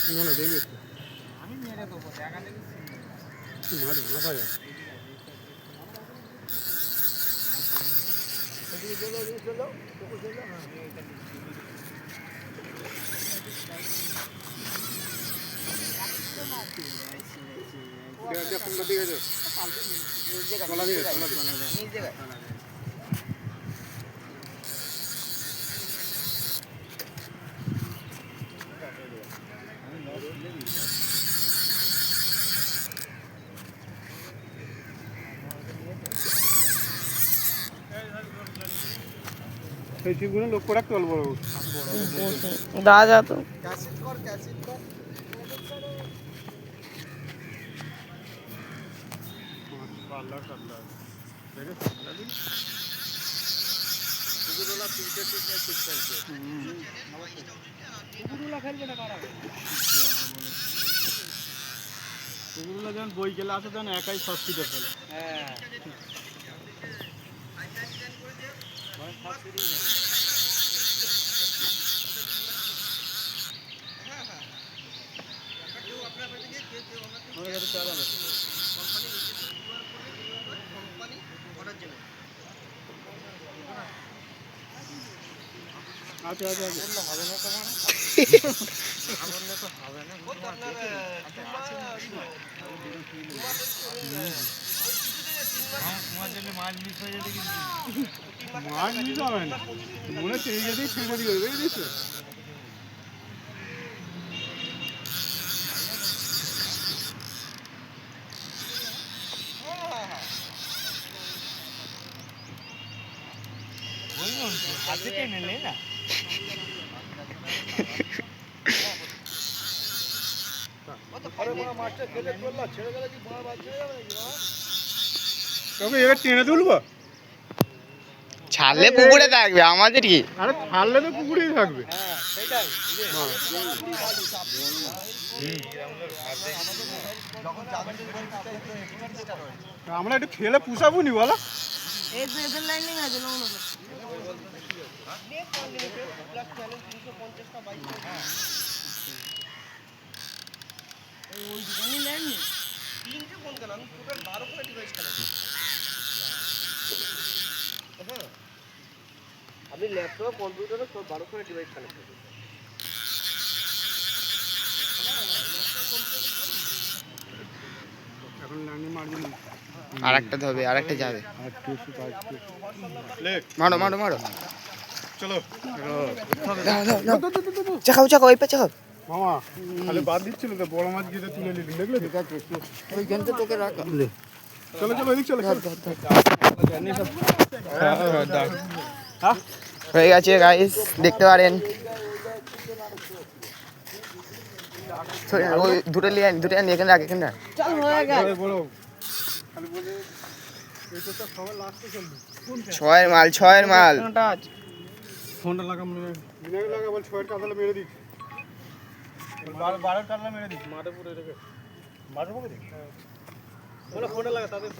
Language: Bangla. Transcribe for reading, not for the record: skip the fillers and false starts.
না না দেখবি আমি মেরে দেবো দেখা দেখি মাছ মাথা যায় সেই ছিপগুলো লোক করে রাখতে বলবো দা যা তো কুকুরগুলো যেন বই গেলে আসে যেন একাই সব পিঠে ফেলে হ্যাঁ আচ্ছা আচ্ছা আচ্ছা হবে না তোমার বললে তো হবে না তোমার জন্য মাছ মিস হয়ে যেতে কিন্তু মাছ নিতে হবে না মনে হচ্ছে এই যেতেই ছেড়ে দিয়ে দেবে বুঝেছো হাতে টেনে নে না তবে এবার টেনে তুলবো ছাড়লে পুকুরে থাকবে আমাদের কি আরে ছাড়লে তো পুকুরেই থাকবে আমরা একটু খেলে পুষাবো নি বলো আমি ল্যাপটপ কম্পিউটারে 12 করে ডিভাইস কানেক্ট করি এখন লাইনে মারবি আর একটা ধরবে আর একটা যাবে লেখ মারো মারো মারো চলো চাকাও চাকাও এই পা চাকাও মামা খালি বাদ দিচ্ছিল তো বড় মাছ গিয়ে তুলে নিলি দেখলে ঠিক আছে ওইখানটা তোকে রাখা চলো চলো এদিক চলো হয়ে গেছে গাইস দেখতে পারেন ওই দুটো নিয়ে আন দুটো আন এখানে রাখ এখানে রাখ বলো খালি বলে এটা তো সবার লাস্টে চলবে ছয়ের মাল ফোনটা লাগা মিনারে লাগা বল ছয়ের কাঁঠালে মেরে দিচ্ছি 12 কাঁঠালে মেরে দিচ্ছি মাঠে পুরো রেখে মাঠে পুরো বলে ফোনটা লাগা তাদের